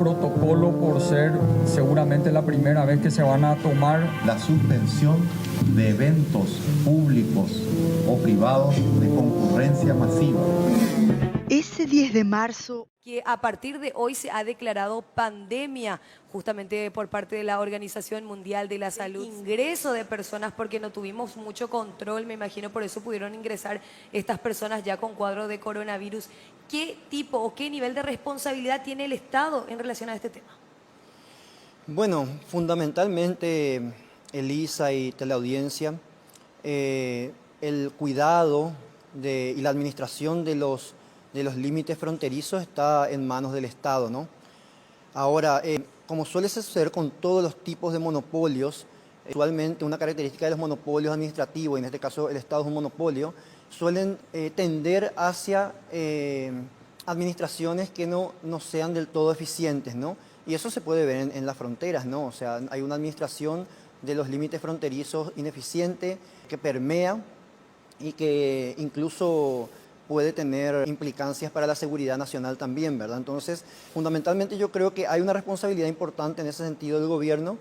protocolo por ser seguramente la primera vez que se van a tomar. La suspensión de eventos públicos o privados de concurrencia masiva. Ese 10 de marzo, que a partir de hoy se ha declarado pandemia justamente por parte de la Organización Mundial de la Salud. Ingreso de personas porque no tuvimos mucho control, me imagino por eso pudieron ingresar estas personas ya con cuadro de coronavirus. ¿Qué tipo o qué nivel de responsabilidad tiene el Estado en relación a este tema? Bueno, fundamentalmente, Elisa y teleaudiencia, el cuidado y la administración de los límites fronterizos está en manos del Estado, ¿no? Ahora, como suele suceder con todos los tipos de monopolios, usualmente una característica de los monopolios administrativos, y en este caso el Estado es un monopolio, suelen tender hacia administraciones que no sean del todo eficientes, ¿no? Y eso se puede ver en las fronteras, ¿no? O sea, hay una administración de los límites fronterizos ineficiente que permea y que incluso puede tener implicancias para la seguridad nacional también, ¿verdad? Entonces, fundamentalmente yo creo que hay una responsabilidad importante en ese sentido del gobierno,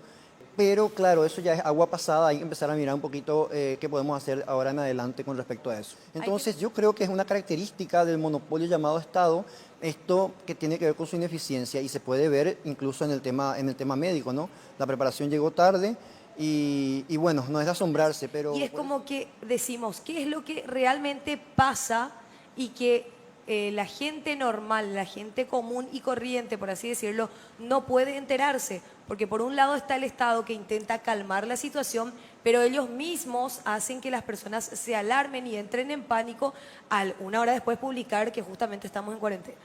pero claro, eso ya es agua pasada, hay que empezar a mirar un poquito qué podemos hacer ahora en adelante con respecto a eso. Entonces, yo creo que es una característica del monopolio llamado Estado, esto que tiene que ver con su ineficiencia y se puede ver incluso en el tema médico, ¿no? La preparación llegó tarde. Y bueno, no es de asombrarse, pero... Y es como que decimos, ¿qué es lo que realmente pasa y que la gente normal, la gente común y corriente, por así decirlo, no puede enterarse? Porque por un lado está el Estado que intenta calmar la situación, pero ellos mismos hacen que las personas se alarmen y entren en pánico al una hora después publicar que justamente estamos en cuarentena.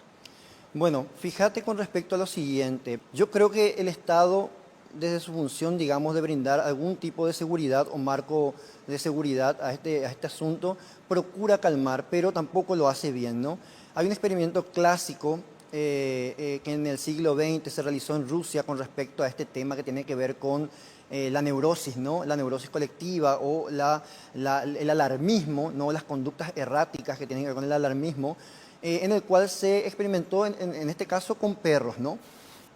Bueno, fíjate con respecto a lo siguiente, yo creo que el Estado, desde su función, digamos, de brindar algún tipo de seguridad o marco de seguridad a este asunto, procura calmar, pero tampoco lo hace bien, ¿no? Hay un experimento clásico que en el siglo XX se realizó en Rusia con respecto a este tema que tiene que ver con la neurosis, ¿no? La neurosis colectiva o el alarmismo, ¿no? Las conductas erráticas que tienen que ver con el alarmismo, en el cual se experimentó en este caso con perros, ¿no?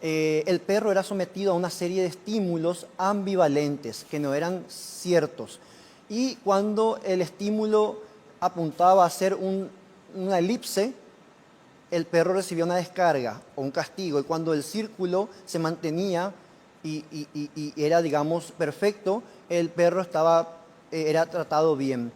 El perro era sometido a una serie de estímulos ambivalentes que no eran ciertos. Y cuando el estímulo apuntaba a hacer una elipse, el perro recibía una descarga o un castigo. Y cuando el círculo se mantenía y era, digamos, perfecto, el perro era tratado bien.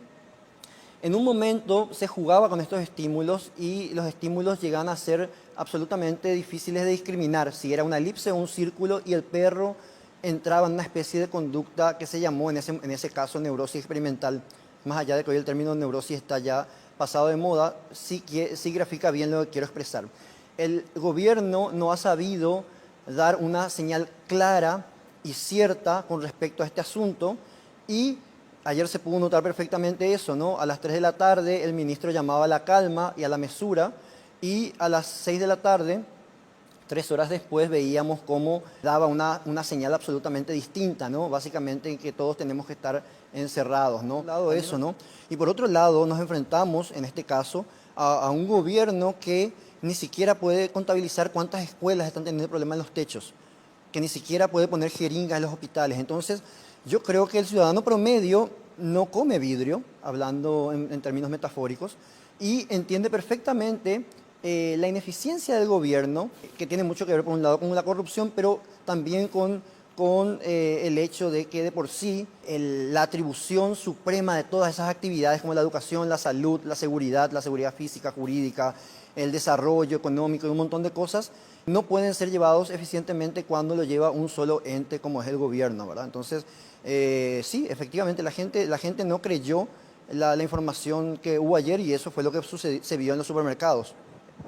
En un momento se jugaba con estos estímulos y los estímulos llegaban a ser absolutamente difíciles de discriminar, si era una elipse o un círculo, y el perro entraba en una especie de conducta que se llamó en ese caso neurosis experimental. Más allá de que hoy el término neurosis está ya pasado de moda, sí grafica bien lo que quiero expresar. El gobierno no ha sabido dar una señal clara y cierta con respecto a este asunto y ayer se pudo notar perfectamente eso, ¿no? A las 3 de la tarde el ministro llamaba a la calma y a la mesura y a las 6 de la tarde, 3 horas después, veíamos cómo daba una señal absolutamente distinta, ¿no? Básicamente en que todos tenemos que estar encerrados, ¿no? Por un lado eso, ¿no? Y por otro lado nos enfrentamos, en este caso, a un gobierno que ni siquiera puede contabilizar cuántas escuelas están teniendo problemas en los techos, que ni siquiera puede poner jeringas en los hospitales. Entonces, yo creo que el ciudadano promedio no come vidrio, hablando en términos metafóricos, y entiende perfectamente la ineficiencia del gobierno, que tiene mucho que ver, por un lado, con la corrupción, pero también con el hecho de que de por sí la atribución suprema de todas esas actividades como la educación, la salud, la seguridad física, jurídica, el desarrollo económico y un montón de cosas, no pueden ser llevados eficientemente cuando lo lleva un solo ente como es el gobierno, ¿verdad? Entonces, sí, efectivamente la gente no creyó la información que hubo ayer y eso fue lo que se vio en los supermercados,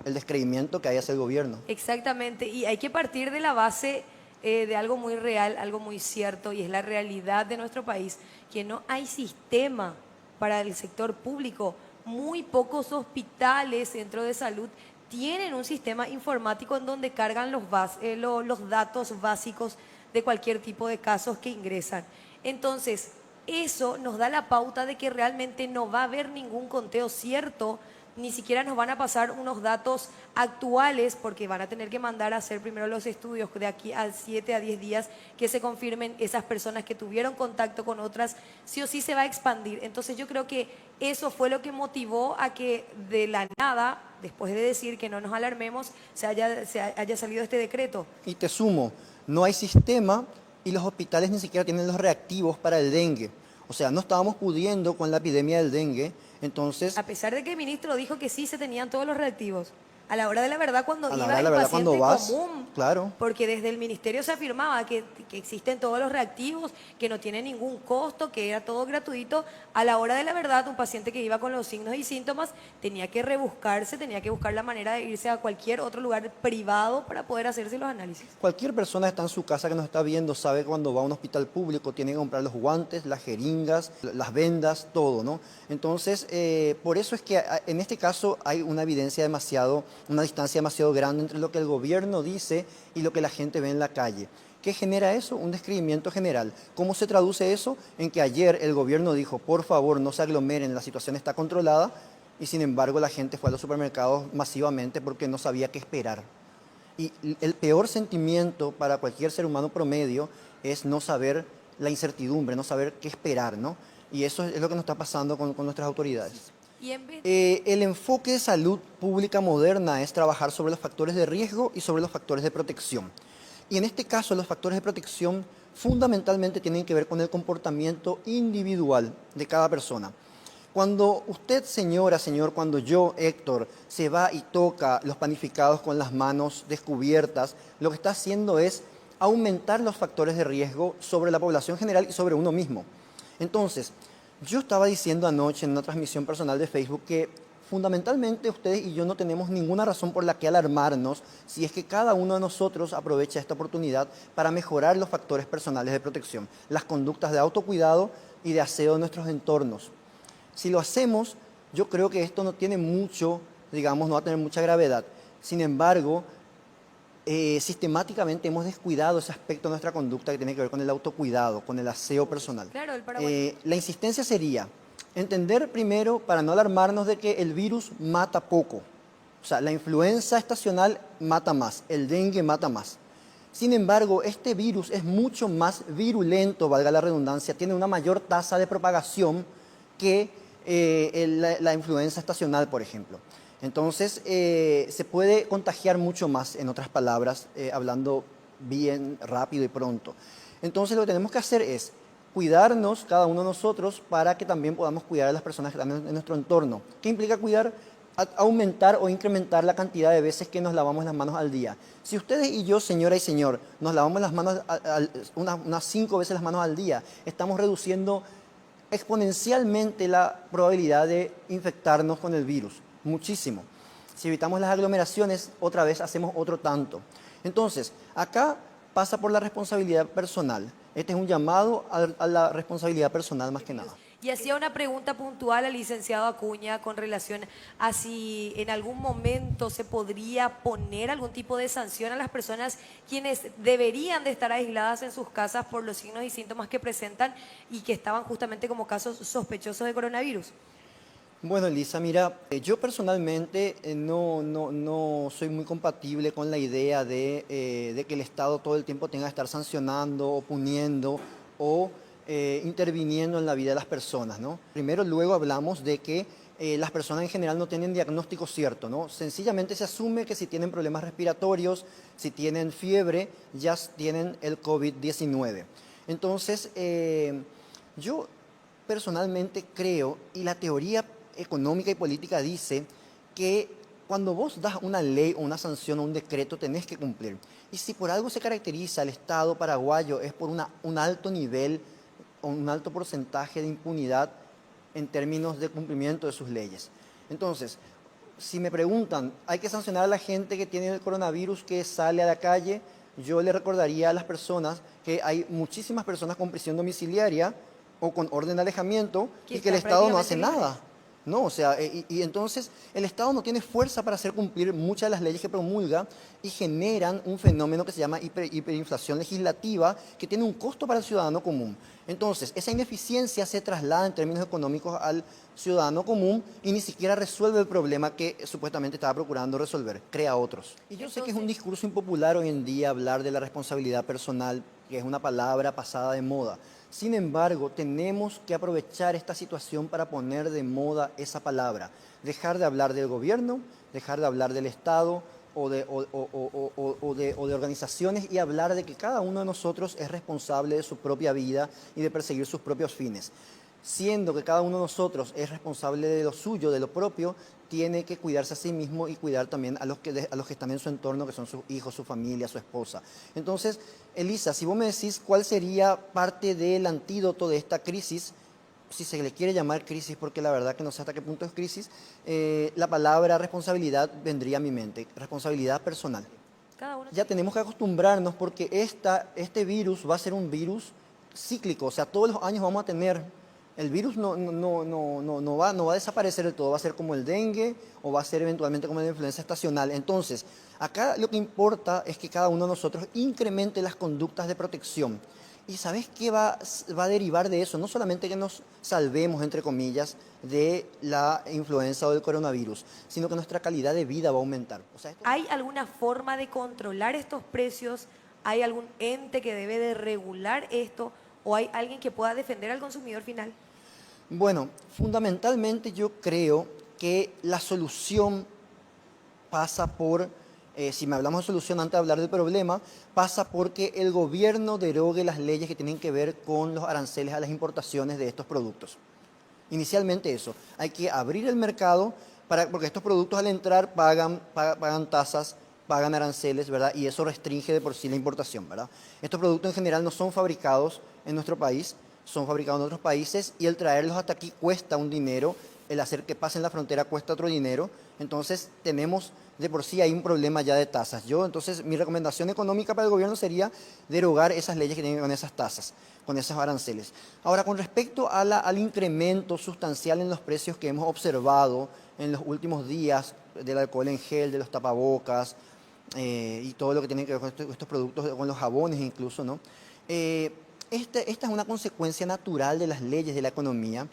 el descreimiento que hay hacia el gobierno. Exactamente, y hay que partir de la base de algo muy real, algo muy cierto, y es la realidad de nuestro país, que no hay sistema para el sector público. Muy pocos hospitales, centros de salud, tienen un sistema informático en donde cargan los datos básicos de cualquier tipo de casos que ingresan. Entonces, eso nos da la pauta de que realmente no va a haber ningún conteo cierto ni siquiera nos van a pasar unos datos actuales porque van a tener que mandar a hacer primero los estudios de aquí a 7 a 10 días que se confirmen esas personas que tuvieron contacto con otras, sí o sí se va a expandir. Entonces yo creo que eso fue lo que motivó a que de la nada, después de decir que no nos alarmemos, se haya salido este decreto. Y te sumo, no hay sistema y los hospitales ni siquiera tienen los reactivos para el dengue. O sea, no estábamos pudiendo con la epidemia del dengue, entonces... A pesar de que el ministro dijo que sí se tenían todos los reactivos. A la hora de la verdad, cuando A la iba hora de el la verdad, paciente cuando vas, común, claro. porque desde el ministerio se afirmaba que existen todos los reactivos, que no tienen ningún costo, que era todo gratuito. A la hora de la verdad, un paciente que iba con los signos y síntomas tenía que rebuscarse, tenía que buscar la manera de irse a cualquier otro lugar privado para poder hacerse los análisis. Cualquier persona que está en su casa que nos está viendo sabe que cuando va a un hospital público tiene que comprar los guantes, las jeringas, las vendas, todo, ¿no? Entonces, por eso es que en este caso hay una evidencia una distancia demasiado grande entre lo que el gobierno dice y lo que la gente ve en la calle. ¿Qué genera eso? Un descreimiento general. ¿Cómo se traduce eso? En que ayer el gobierno dijo, por favor, no se aglomeren, la situación está controlada, y sin embargo la gente fue a los supermercados masivamente porque no sabía qué esperar. Y el peor sentimiento para cualquier ser humano promedio es no saber la incertidumbre, no saber qué esperar, ¿no? Y eso es lo que nos está pasando con nuestras autoridades. Y en vez El enfoque de salud pública moderna es trabajar sobre los factores de riesgo y sobre los factores de protección. Y en este caso, los factores de protección fundamentalmente tienen que ver con el comportamiento individual de cada persona. Cuando usted, señora, señor, cuando yo, Héctor, se va y toca los panificados con las manos descubiertas, lo que está haciendo es aumentar los factores de riesgo sobre la población general y sobre uno mismo. Entonces, yo estaba diciendo anoche en una transmisión personal de Facebook que fundamentalmente ustedes y yo no tenemos ninguna razón por la que alarmarnos si es que cada uno de nosotros aprovecha esta oportunidad para mejorar los factores personales de protección, las conductas de autocuidado y de aseo de nuestros entornos. Si lo hacemos, yo creo que esto no tiene mucho, digamos, no va a tener mucha gravedad. Sin embargo, sistemáticamente hemos descuidado ese aspecto de nuestra conducta que tiene que ver con el autocuidado, con el aseo personal. Claro, el Paraguay. La insistencia sería entender primero, para no alarmarnos, de que el virus mata poco. O sea, la influenza estacional mata más, el dengue mata más. Sin embargo, este virus es mucho más virulento, valga la redundancia, tiene una mayor tasa de propagación que la influenza estacional, por ejemplo. Entonces, se puede contagiar mucho más, en otras palabras, hablando bien, rápido y pronto. Entonces, lo que tenemos que hacer es cuidarnos, cada uno de nosotros, para que también podamos cuidar a las personas que están en nuestro entorno. ¿Qué implica cuidar? Aumentar o incrementar la cantidad de veces que nos lavamos las manos al día. Si ustedes y yo, señora y señor, nos lavamos las manos unas 5 veces las manos al día, estamos reduciendo exponencialmente la probabilidad de infectarnos con el virus. Muchísimo. Si evitamos las aglomeraciones, otra vez hacemos otro tanto. Entonces, acá pasa por la responsabilidad personal. Este es un llamado a la responsabilidad personal más que nada. Y hacía una pregunta puntual al licenciado Acuña con relación a si en algún momento se podría poner algún tipo de sanción a las personas quienes deberían de estar aisladas en sus casas por los signos y síntomas que presentan y que estaban justamente como casos sospechosos de coronavirus. Bueno, Elisa, mira, yo personalmente no soy muy compatible con la idea de que el Estado todo el tiempo tenga que estar sancionando o puniendo o interviniendo en la vida de las personas, ¿no? Primero, luego hablamos de que las personas en general no tienen diagnóstico cierto, ¿no? Sencillamente se asume que si tienen problemas respiratorios, si tienen fiebre, ya tienen el COVID-19. Entonces, yo personalmente creo, y la teoría económica y política dice que cuando vos das una ley o una sanción o un decreto tenés que cumplir. Y si por algo se caracteriza el Estado paraguayo es por un alto nivel o un alto porcentaje de impunidad en términos de cumplimiento de sus leyes. Entonces, si me preguntan, ¿hay que sancionar a la gente que tiene el coronavirus que sale a la calle? Yo le recordaría a las personas que hay muchísimas personas con prisión domiciliaria o con orden de alejamiento y que el Estado no hace nada. No, o sea, y entonces el Estado no tiene fuerza para hacer cumplir muchas de las leyes que promulga y generan un fenómeno que se llama hiperinflación legislativa que tiene un costo para el ciudadano común. Entonces, esa ineficiencia se traslada en términos económicos al ciudadano común y ni siquiera resuelve el problema que supuestamente estaba procurando resolver, crea otros. Y yo sé que es un discurso impopular hoy en día hablar de la responsabilidad personal, que es una palabra pasada de moda. Sin embargo, tenemos que aprovechar esta situación para poner de moda esa palabra. Dejar de hablar del gobierno, dejar de hablar del Estado o de organizaciones y hablar de que cada uno de nosotros es responsable de su propia vida y de perseguir sus propios fines. Siendo que cada uno de nosotros es responsable de lo suyo, de lo propio, tiene que cuidarse a sí mismo y cuidar también a los que están en su entorno, que son sus hijos, su familia, su esposa. Entonces, Elisa, si vos me decís cuál sería parte del antídoto de esta crisis, si se le quiere llamar crisis, porque la verdad que no sé hasta qué punto es crisis, la palabra responsabilidad vendría a mi mente, responsabilidad personal. Cada uno Ya tenemos que acostumbrarnos porque este virus va a ser un virus cíclico, o sea, todos los años vamos a tener. El virus no va a desaparecer del todo, va a ser como el dengue o va a ser eventualmente como la influenza estacional. Entonces, acá lo que importa es que cada uno de nosotros incremente las conductas de protección. ¿Y sabes qué va a derivar de eso? No solamente que nos salvemos, entre comillas, de la influenza o del coronavirus, sino que nuestra calidad de vida va a aumentar. O sea, ¿Hay alguna forma de controlar estos precios? ¿Hay algún ente que debe de regular esto? ¿O hay alguien que pueda defender al consumidor final? Bueno, fundamentalmente yo creo que la solución pasa por, si me hablamos de solución antes de hablar del problema, pasa porque el gobierno derogue las leyes que tienen que ver con los aranceles a las importaciones de estos productos. Inicialmente eso, hay que abrir el mercado porque estos productos al entrar pagan tasas, pagan aranceles, ¿verdad? Y eso restringe de por sí la importación, ¿verdad? Estos productos en general no son fabricados en nuestro país, son fabricados en otros países y el traerlos hasta aquí cuesta un dinero, el hacer que pasen la frontera cuesta otro dinero, entonces tenemos de por sí hay un problema ya de tasas. Entonces mi recomendación económica para el gobierno sería derogar esas leyes que tienen con esas tasas, con esos aranceles. Ahora, con respecto al incremento sustancial en los precios que hemos observado en los últimos días del alcohol en gel, de los tapabocas, y todo lo que tiene que ver con estos productos, con los jabones incluso, ¿no? Esta es una consecuencia natural de las leyes de la economía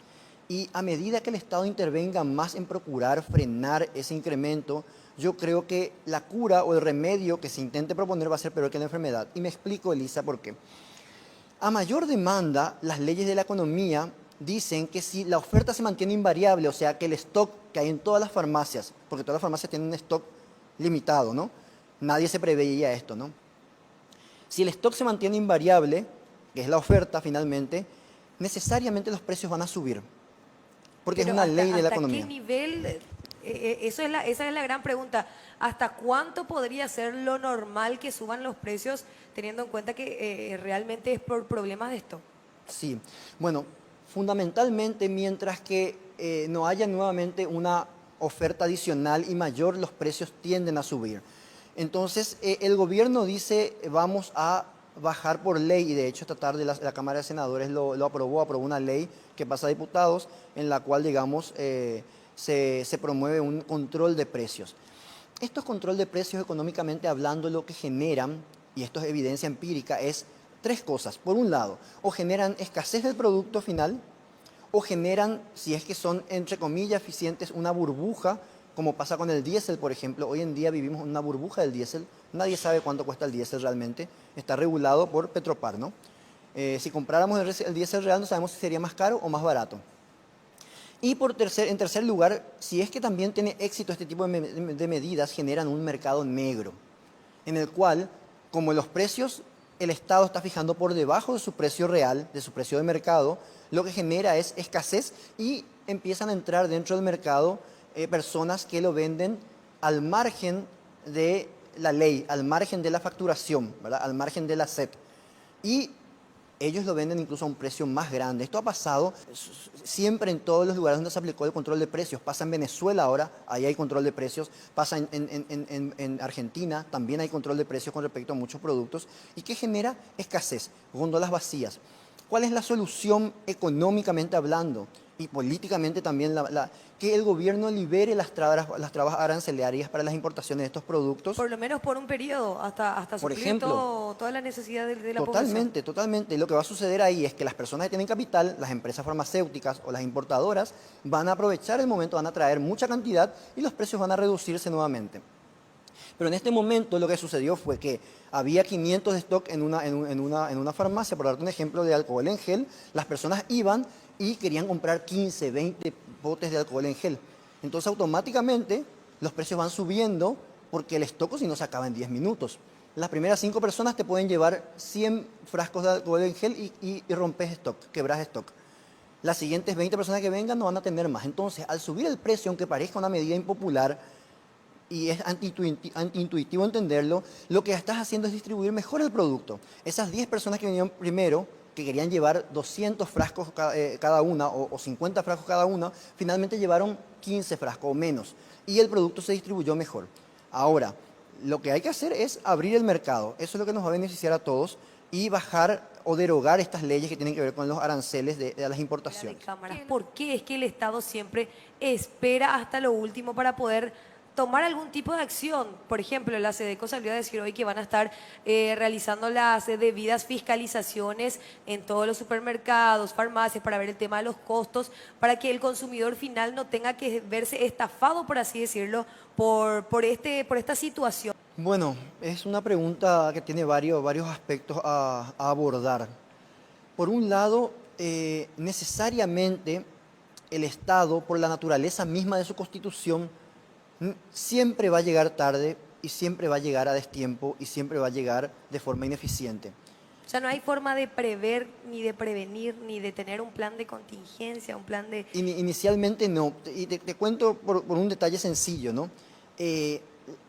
y a medida que el Estado intervenga más en procurar frenar ese incremento, yo creo que la cura o el remedio que se intente proponer va a ser peor que la enfermedad. Y me explico, Elisa, por qué. A mayor demanda, las leyes de la economía dicen que si la oferta se mantiene invariable, o sea, que el stock que hay en todas las farmacias, porque todas las farmacias tienen un stock limitado, ¿no? Nadie se preveía esto, ¿no? Si el stock se mantiene invariable, que es la oferta finalmente, necesariamente los precios van a subir, porque es una ley de la economía. ¿Hasta qué nivel? Esa es la gran pregunta. ¿Hasta cuánto podría ser lo normal que suban los precios, teniendo en cuenta que realmente es por problemas de esto? Sí, bueno, fundamentalmente mientras que no haya nuevamente una oferta adicional y mayor, los precios tienden a subir. Entonces, el gobierno dice, vamos a bajar por ley, y de hecho esta tarde la Cámara de Senadores lo aprobó una ley que pasa a diputados, en la cual, digamos, se promueve un control de precios. Estos control de precios económicamente hablando lo que generan, y esto es evidencia empírica, es tres cosas. Por un lado, o generan escasez del producto final, o generan, si es que son entre comillas eficientes, una burbuja, como pasa con el diésel, por ejemplo. Hoy en día vivimos una burbuja del diésel, nadie sabe cuánto cuesta el diésel realmente, está regulado por Petropar, ¿no? Si compráramos el diésel real no sabemos si sería más caro o más barato. Y en tercer lugar, si es que también tiene éxito este tipo de medidas, generan un mercado negro, en el cual, como los precios, el Estado está fijando por debajo de su precio real, de su precio de mercado, lo que genera es escasez y empiezan a entrar dentro del mercado personas que lo venden al margen de la ley, al margen de la facturación, ¿verdad? Al margen de la SET. Y ellos lo venden incluso a un precio más grande. Esto ha pasado siempre en todos los lugares donde se aplicó el control de precios. Pasa en Venezuela ahora, ahí hay control de precios. Pasa en Argentina, también hay control de precios con respecto a muchos productos. ¿Y qué genera? Escasez, góndolas vacías. ¿Cuál es la solución económicamente hablando? y políticamente también que el gobierno libere las trabas arancelarias para las importaciones de estos productos. Por lo menos por un periodo, hasta Por suplir ejemplo, toda la necesidad de la población. Totalmente, totalmente. Lo que va a suceder ahí es que las personas que tienen capital, las empresas farmacéuticas o las importadoras, van a aprovechar el momento, van a traer mucha cantidad y los precios van a reducirse nuevamente. Pero en este momento lo que sucedió fue que había 500 de stock en una farmacia, por darte un ejemplo de alcohol en gel, las personas iban y querían comprar 15, 20 botes de alcohol en gel. Entonces automáticamente los precios van subiendo porque el stock si no se acaba en 10 minutos. Las primeras 5 personas te pueden llevar 100 frascos de alcohol en gel y rompes stock, quebras stock. Las siguientes 20 personas que vengan no van a tener más. Entonces, al subir el precio, aunque parezca una medida impopular, y es antiintuitivo entenderlo, lo que estás haciendo es distribuir mejor el producto. Esas 10 personas que vinieron primero, que querían llevar 200 frascos cada una o 50 frascos cada una, finalmente llevaron 15 frascos o menos y el producto se distribuyó mejor. Ahora, lo que hay que hacer es abrir el mercado. Eso es lo que nos va a beneficiar a todos y bajar o derogar estas leyes que tienen que ver con los aranceles de las importaciones. ¿Por qué es que el Estado siempre espera hasta lo último para poder tomar algún tipo de acción? Por ejemplo, la SEDECO salió a decir hoy que van a estar realizando las debidas fiscalizaciones en todos los supermercados, farmacias, para ver el tema de los costos, para que el consumidor final no tenga que verse estafado, por así decirlo, por esta situación. Bueno, es una pregunta que tiene varios aspectos a abordar. Por un lado, necesariamente el Estado, por la naturaleza misma de su constitución, siempre va a llegar tarde y siempre va a llegar a destiempo y siempre va a llegar de forma ineficiente. O sea, no hay forma de prever, ni de prevenir, ni de tener un plan de contingencia, un plan de... Inicialmente no. Y te cuento por un detalle sencillo, ¿no?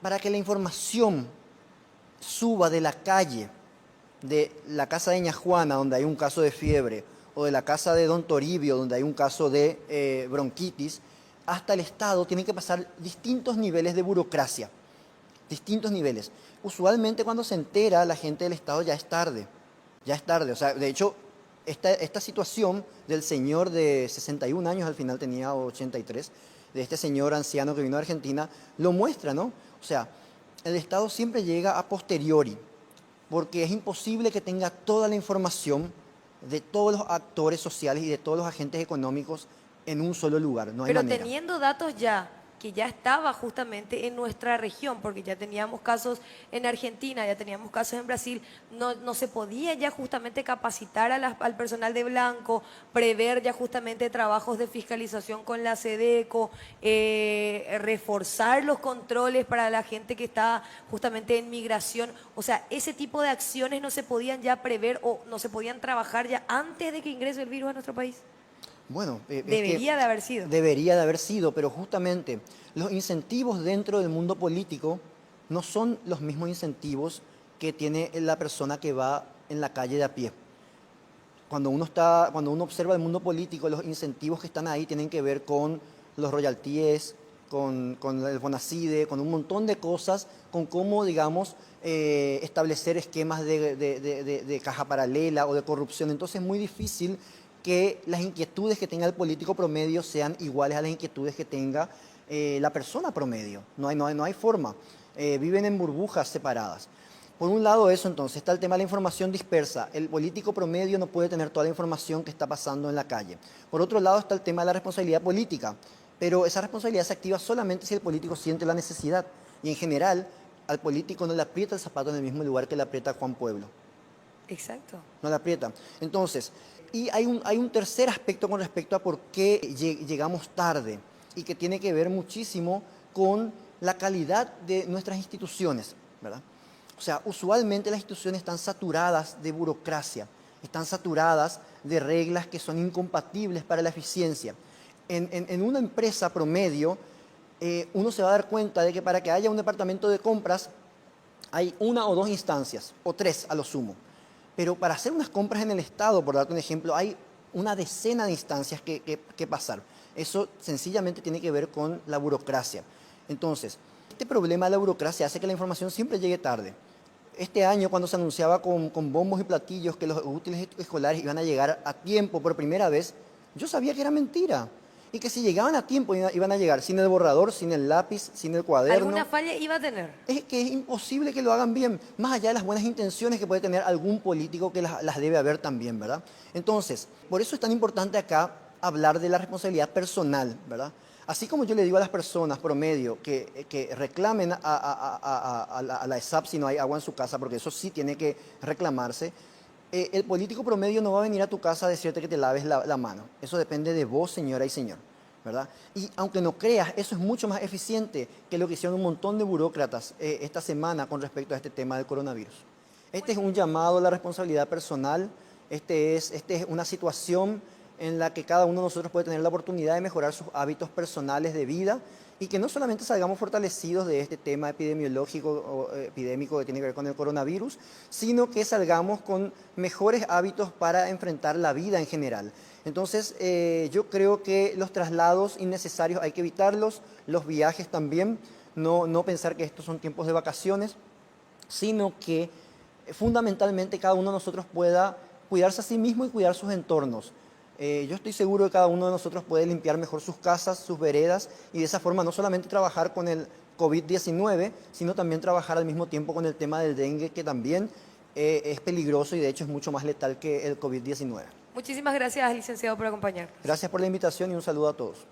Para que la información suba de la calle, de la casa de Ña Juana, donde hay un caso de fiebre, o de la casa de Don Toribio, donde hay un caso de bronquitis, hasta el Estado tienen que pasar distintos niveles de burocracia, distintos niveles. Usualmente cuando se entera la gente del Estado ya es tarde, O sea, de hecho, esta situación del señor de 61 años, al final tenía 83, de este señor anciano que vino de Argentina, lo muestra, ¿no? O sea, el Estado siempre llega a posteriori, porque es imposible que tenga toda la información de todos los actores sociales y de todos los agentes económicos en un solo lugar, no hay Pero manera. teniendo datos ya, que ya estaba justamente en nuestra región, porque ya teníamos casos en Argentina, ya teníamos casos en Brasil, no se podía ya justamente capacitar al personal de blanco, prever ya justamente trabajos de fiscalización con la SEDECO, reforzar los controles para la gente que está justamente en migración. O sea, ese tipo de acciones no se podían ya prever o no se podían trabajar ya antes de que ingrese el virus a nuestro país. Bueno, Debería de haber sido. Debería de haber sido, pero justamente los incentivos dentro del mundo político no son los mismos incentivos que tiene la persona que va en la calle de a pie. Cuando uno observa el mundo político, los incentivos que están ahí tienen que ver con los royalties, con el Bonacide, con un montón de cosas, con cómo, digamos, establecer esquemas de caja paralela o de corrupción. Entonces es muy difícil que las inquietudes que tenga el político promedio sean iguales a las inquietudes que tenga la persona promedio. No hay forma. Viven en burbujas separadas. Por un lado eso, entonces, está el tema de la información dispersa. El político promedio no puede tener toda la información que está pasando en la calle. Por otro lado está el tema de la responsabilidad política. Pero esa responsabilidad se activa solamente si el político siente la necesidad. Y en general, al político no le aprieta el zapato en el mismo lugar que le aprieta Juan Pueblo. Exacto. No le aprieta. Entonces, y hay un tercer aspecto con respecto a por qué llegamos tarde y que tiene que ver muchísimo con la calidad de nuestras instituciones, ¿verdad? O sea, usualmente las instituciones están saturadas de burocracia, están saturadas de reglas que son incompatibles para la eficiencia. En una empresa promedio, uno se va a dar cuenta de que para que haya un departamento de compras hay 1 o 2 instancias, o 3 a lo sumo. Pero para hacer unas compras en el Estado, por darte un ejemplo, hay una decena de instancias que pasar. Eso sencillamente tiene que ver con la burocracia. Entonces, este problema de la burocracia hace que la información siempre llegue tarde. Este año, cuando se anunciaba con bombos y platillos que los útiles escolares iban a llegar a tiempo por primera vez, Yo sabía que era mentira y que si llegaban a tiempo iban a llegar sin el borrador, sin el lápiz, sin el cuaderno. Alguna falla iba a tener. Es que es imposible que lo hagan bien, más allá de las buenas intenciones que puede tener algún político que las debe haber también, ¿verdad? Entonces, por eso es tan importante acá hablar de la responsabilidad personal, ¿verdad? Así como yo le digo a las personas promedio que reclamen a la ESAP si no hay agua en su casa, porque eso sí tiene que reclamarse, el político promedio no va a venir a tu casa a decirte que te laves la mano. Eso depende de vos, señora y señor, ¿verdad? Y aunque no creas, eso es mucho más eficiente que lo que hicieron un montón de burócratas esta semana con respecto a este tema del coronavirus. Este es un llamado a la responsabilidad personal, este es una situación en la que cada uno de nosotros puede tener la oportunidad de mejorar sus hábitos personales de vida y que no solamente salgamos fortalecidos de este tema epidemiológico o epidémico que tiene que ver con el coronavirus, sino que salgamos con mejores hábitos para enfrentar la vida en general. Entonces, yo creo que los traslados innecesarios hay que evitarlos, los viajes también, no pensar que estos son tiempos de vacaciones, sino que fundamentalmente cada uno de nosotros pueda cuidarse a sí mismo y cuidar sus entornos. Yo estoy seguro que cada uno de nosotros puede limpiar mejor sus casas, sus veredas y de esa forma no solamente trabajar con el COVID-19, sino también trabajar al mismo tiempo con el tema del dengue, que también es peligroso y de hecho es mucho más letal que el COVID-19. Muchísimas gracias, licenciado, por acompañarnos. Gracias por la invitación y un saludo a todos.